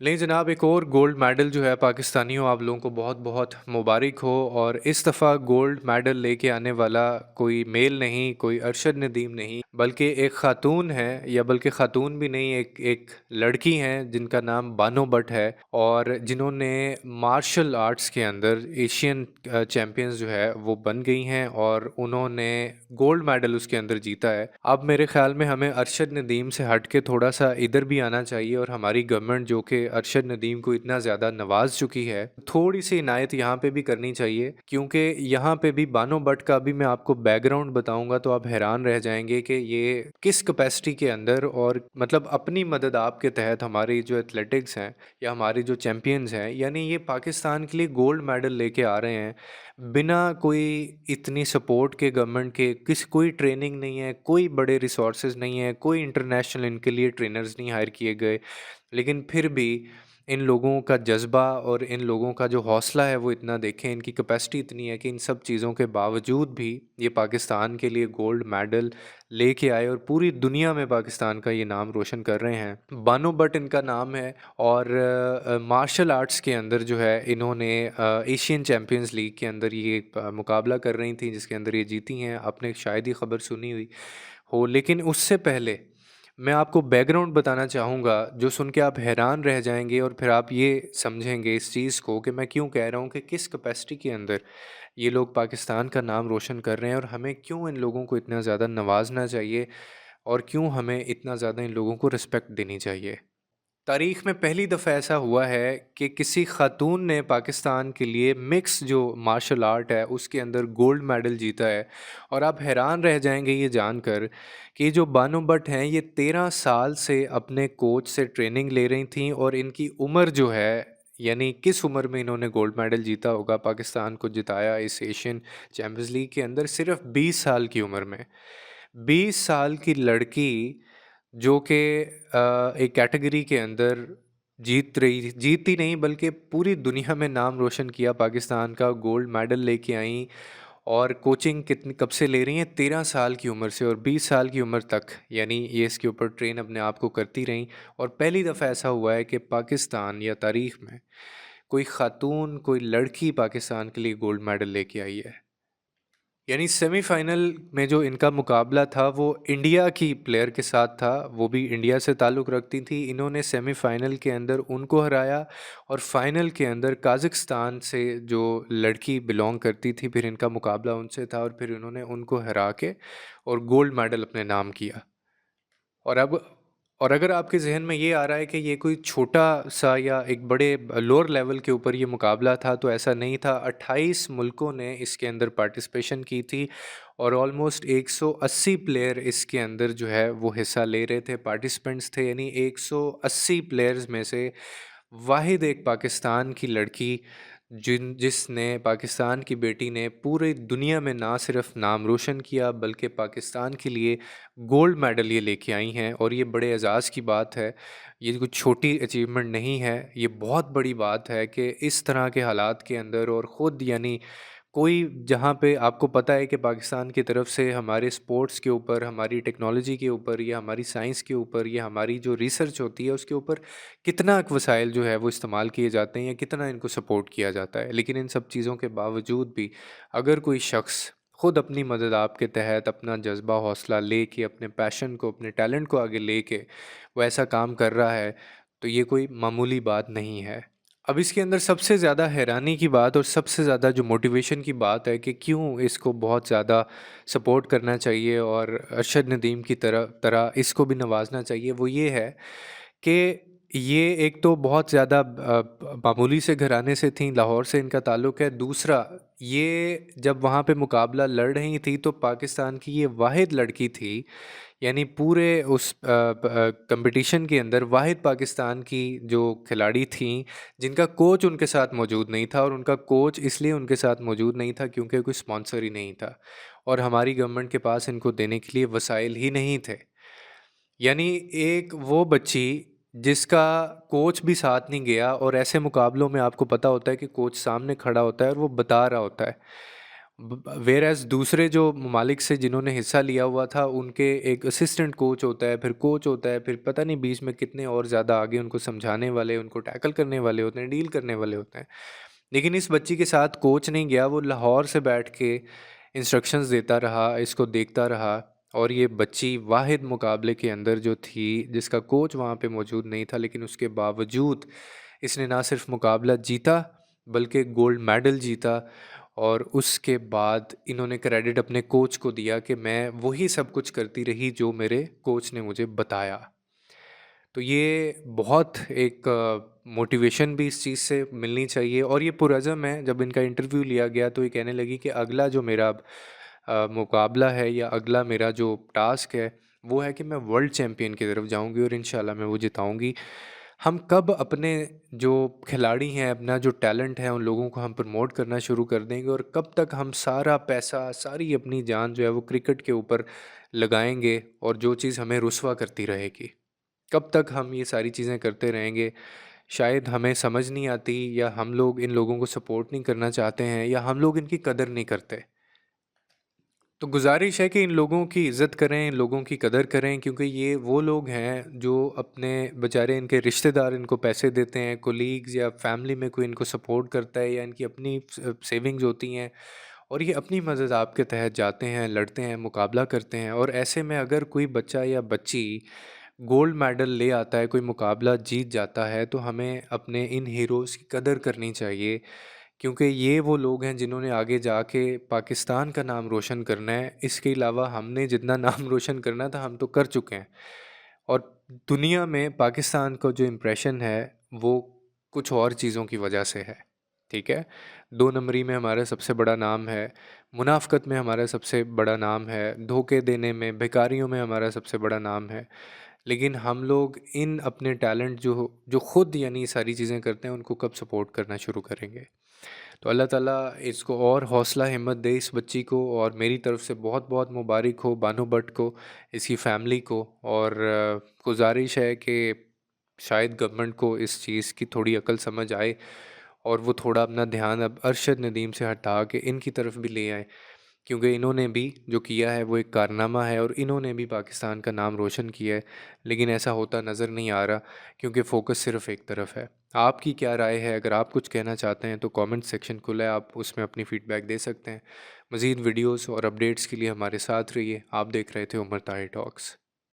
नहीं जनाब, एक और गोल्ड मेडल जो है पाकिस्तानियों, आप लोगों को बहुत बहुत मुबारक हो। और इस दफ़ा गोल्ड मेडल लेके आने वाला कोई मेल नहीं, कोई अरशद नदीम नहीं, बल्कि एक ख़ातून है, या बल्कि ख़ातून भी नहीं, एक एक लड़की हैं जिनका नाम बानो भट्ट है, और जिन्होंने मार्शल आर्ट्स के अंदर एशियन चैम्पियंस जो है वो बन गई हैं, और उन्होंने गोल्ड मेडल उसके अंदर जीता है। अब मेरे ख़्याल में हमें अरशद नदीम से हट के थोड़ा सा इधर भी आना चाहिए, और हमारी गवर्नमेंट जो कि अरशद नदीम को इतना ज़्यादा नवाज चुकी है, थोड़ी सी इनायत यहाँ पे भी करनी चाहिए। क्योंकि यहाँ पे भी बानो भट्ट का भी मैं आपको बैकग्राउंड बताऊंगा तो आप हैरान रह जाएंगे कि ये किस कैपेसिटी के अंदर, और मतलब अपनी मदद आपके तहत हमारी जो एथलेटिक्स हैं या हमारे जो चैम्पियंस हैं, यानी ये पाकिस्तान के लिए गोल्ड मेडल लेके आ रहे हैं बिना कोई इतनी सपोर्ट के, गवर्नमेंट के कोई ट्रेनिंग नहीं है, कोई बड़े रिसोर्सेज नहीं है, कोई इंटरनेशनल इनके लिए ट्रेनर्स नहीं हायर किए गए। लेकिन फिर भी इन लोगों का जज्बा और इन लोगों का जो हौसला है वो इतना देखें, इनकी कैपेसिटी इतनी है कि इन सब चीज़ों के बावजूद भी ये पाकिस्तान के लिए गोल्ड मेडल लेके आए और पूरी दुनिया में पाकिस्तान का ये नाम रोशन कर रहे हैं। बानो भट्ट इनका नाम है, और मार्शल आर्ट्स के अंदर जो है इन्होंने एशियन चैम्पियंस लीग के अंदर ये मुकाबला कर रही थी, जिसके अंदर ये जीती हैं। आपने शायद ही खबर सुनी हुई हो, लेकिन उससे पहले मैं आपको बैकग्राउंड बताना चाहूँगा जो सुन के आप हैरान रह जाएंगे, और फिर आप ये समझेंगे इस चीज़ को कि मैं क्यों कह रहा हूँ कि किस कैपेसिटी के अंदर ये लोग पाकिस्तान का नाम रोशन कर रहे हैं, और हमें क्यों इन लोगों को इतना ज़्यादा नवाजना चाहिए, और क्यों हमें इतना ज़्यादा इन लोगों को रिस्पेक्ट देनी चाहिए। तारीख में पहली दफ़ा ऐसा हुआ है कि किसी खातून ने पाकिस्तान के लिए मिक्स जो मार्शल आर्ट है उसके अंदर गोल्ड मेडल जीता है। और आप हैरान रह जाएंगे ये जानकर कि जो बानो भट्ट हैं ये 13 साल से अपने कोच से ट्रेनिंग ले रही थी, और इनकी उम्र जो है, यानी किस उम्र में इन्होंने गोल्ड मेडल जीता होगा, पाकिस्तान को जिताया इस एशियन चैम्पियंस लीग के अंदर, सिर्फ 20 साल की उम्र में। 20 साल की लड़की जो कि एक कैटेगरी के अंदर जीती नहीं बल्कि पूरी दुनिया में नाम रोशन किया पाकिस्तान का, गोल्ड मेडल लेके आई। और कोचिंग कितनी कब से ले रही हैं? 13 साल की उम्र से, और 20 साल की उम्र तक यानी ये इसके ऊपर ट्रेन अपने आप को करती रहीं। और पहली दफ़ा ऐसा हुआ है कि पाकिस्तान या तारीख़ में कोई ख़ातून, कोई लड़की पाकिस्तान के लिए गोल्ड मेडल लेके आई है। यानी सेमीफाइनल में जो इनका मुकाबला था वो इंडिया की प्लेयर के साथ था, वो भी इंडिया से ताल्लुक़ रखती थी। इन्होंने सेमीफाइनल के अंदर उनको हराया, और फाइनल के अंदर काज़ाकिस्तान से जो लड़की बिलोंग करती थी, फिर इनका मुकाबला उनसे था, और फिर इन्होंने उनको हरा के और गोल्ड मेडल अपने नाम किया। और अब और अगर आपके ज़हन में ये आ रहा है कि ये कोई छोटा-सा या एक बड़े लोअर लेवल के ऊपर ये मुकाबला था, तो ऐसा नहीं था। 28 मुल्कों ने इसके अंदर पार्टिसिपेशन की थी, और ऑलमोस्ट 180 प्लेयर इसके अंदर जो है वो हिस्सा ले रहे थे, पार्टिसिपेंट्स थे। यानी 180 प्लेयर्स में से वाहिद एक पाकिस्तान की लड़की, जिसने, पाकिस्तान की बेटी ने पूरी दुनिया में ना सिर्फ नाम रोशन किया बल्कि पाकिस्तान के लिए गोल्ड मेडल ये लेके आई हैं। और ये बड़े एज़ाज़ की बात है, ये कुछ छोटी अचीवमेंट नहीं है, ये बहुत बड़ी बात है कि इस तरह के हालात के अंदर, और ख़ुद यानी कोई, जहाँ पे आपको पता है कि पाकिस्तान की तरफ से हमारे स्पोर्ट्स के ऊपर, हमारी टेक्नोलॉजी के ऊपर, या हमारी साइंस के ऊपर, या हमारी जो रिसर्च होती है उसके ऊपर कितना वसाइल जो है वो इस्तेमाल किए जाते हैं, या कितना इनको सपोर्ट किया जाता है। लेकिन इन सब चीज़ों के बावजूद भी अगर कोई शख्स ख़ुद अपनी मदद आपके तहत अपना जज्बा हौसला लेके, अपने पैशन को, अपने टैलेंट को आगे लेके वो ऐसा काम कर रहा है, तो ये कोई मामूली बात नहीं है। अब इसके अंदर सबसे ज़्यादा हैरानी की बात, और सबसे ज़्यादा जो मोटिवेशन की बात है कि क्यों इसको बहुत ज़्यादा सपोर्ट करना चाहिए और अरशद नदीम की तरह तरह इसको भी नवाजना चाहिए, वो ये है कि ये एक तो बहुत ज़्यादा मामूली से घराने से थीं, लाहौर से इनका ताल्लुक़ है। दूसरा, ये जब वहाँ पे मुकाबला लड़ रही थी तो पाकिस्तान की ये वाहिद लड़की थी, यानी पूरे उस कंपटीशन के अंदर वाहिद पाकिस्तान की जो खिलाड़ी थीं जिनका कोच उनके साथ मौजूद नहीं था, और उनका कोच इसलिए उनके साथ मौजूद नहीं था क्योंकि कोई स्पॉन्सर ही नहीं था, और हमारी गवर्नमेंट के पास इनको देने के लिए वसाइल ही नहीं थे। यानी एक वो बच्ची जिसका कोच भी साथ नहीं गया, और ऐसे मुकाबलों में आपको पता होता है कि कोच सामने खड़ा होता है और वो बता रहा होता है, वेयर एज़ दूसरे जो ममालिक से जिन्होंने हिस्सा लिया हुआ था, उनके एक असिस्टेंट कोच होता है, फिर कोच होता है, फिर पता नहीं बीच में कितने और ज़्यादा आगे उनको समझाने वाले, उनको टैकल करने वाले होते हैं, डील करने वाले होते हैं। लेकिन इस बच्ची के साथ कोच नहीं गया, वो लाहौर से बैठ के इंस्ट्रक्शंस देता रहा, इसको देखता रहा, और ये बच्ची वाहिद मुकाबले के अंदर जो थी, जिसका कोच वहाँ पे मौजूद नहीं था, लेकिन उसके बावजूद इसने ना सिर्फ मुकाबला जीता बल्कि गोल्ड मेडल जीता। और उसके बाद इन्होंने क्रेडिट अपने कोच को दिया कि मैं वही सब कुछ करती रही जो मेरे कोच ने मुझे बताया। तो ये बहुत एक मोटिवेशन भी इस चीज़ से मिलनी चाहिए। और ये पुरज़म है, जब इनका इंटरव्यू लिया गया तो ये कहने लगी कि अगला जो मेरा मुकाबला है या अगला मेरा जो टास्क है वो है कि मैं वर्ल्ड चैम्पियन की तरफ जाऊंगी और इंशाल्लाह मैं वो जिताऊंगी। हम कब अपने जो खिलाड़ी हैं, अपना जो टैलेंट है, उन लोगों को हम प्रमोट करना शुरू कर देंगे और कब तक हम सारा पैसा, सारी अपनी जान जो है वो क्रिकेट के ऊपर लगाएंगे और जो चीज़ हमें रुस्वा करती रहेगी, कब तक हम ये सारी चीज़ें करते रहेंगे? शायद हमें समझ नहीं आती, या हम लोग इन लोगों को सपोर्ट नहीं करना चाहते हैं, या हम लोग इनकी कदर नहीं करते। तो गुज़ारिश है कि इन लोगों की इज़्ज़त करें, इन लोगों की कदर करें, क्योंकि ये वो लोग हैं जो अपने बेचारे, इनके रिश्तेदार इनको पैसे देते हैं, कोलीग्स या फैमिली में कोई इनको सपोर्ट करता है, या इनकी अपनी सेविंग्स होती हैं, और ये अपनी मदद के तहत जाते हैं, लड़ते हैं, मुकाबला करते हैं। और ऐसे में अगर कोई बच्चा या बच्ची गोल्ड मेडल ले आता है, कोई मुकाबला जीत जाता है, तो हमें अपने इन हीरोज़ की कदर करनी चाहिए, क्योंकि ये वो लोग हैं जिन्होंने आगे जाके पाकिस्तान का नाम रोशन करना है। इसके अलावा हमने जितना नाम रोशन करना था हम तो कर चुके हैं। और दुनिया में पाकिस्तान का जो इम्प्रेशन है वो कुछ और चीज़ों की वजह से है, ठीक है? 2 नंबरी में हमारा सबसे बड़ा नाम है, मुनाफ़क़त में हमारा सबसे बड़ा नाम है, धोखे देने में, भिखारियों में हमारा सबसे बड़ा नाम है। लेकिन हम लोग इन अपने टैलेंट जो जो खुद यानी ये सारी चीज़ें करते हैं, उनको कब सपोर्ट करना शुरू करेंगे? तो अल्लाह ताला इसको और हौसला हिम्मत दे इस बच्ची को, और मेरी तरफ से बहुत बहुत मुबारक हो बानो भट्ट को, इसकी फ़ैमिली को। और गुजारिश है कि शायद गवर्नमेंट को इस चीज़ की थोड़ी अकल समझ आए और वो थोड़ा अपना ध्यान अब अरशद नदीम से हटा के इनकी तरफ भी ले आए, क्योंकि इन्होंने भी जो किया है वो एक कारनामा है और इन्होंने भी पाकिस्तान का नाम रोशन किया है। लेकिन ऐसा होता नज़र नहीं आ रहा, क्योंकि फ़ोकस सिर्फ़ एक तरफ है। आपकी क्या राय है? अगर आप कुछ कहना चाहते हैं तो कमेंट सेक्शन खुला है, आप उसमें अपनी फ़ीडबैक दे सकते हैं। मज़ीद वीडियोज़ और अपडेट्स के लिए हमारे साथ रहिए। आप देख रहे थे उमर ताहिर टॉक्स।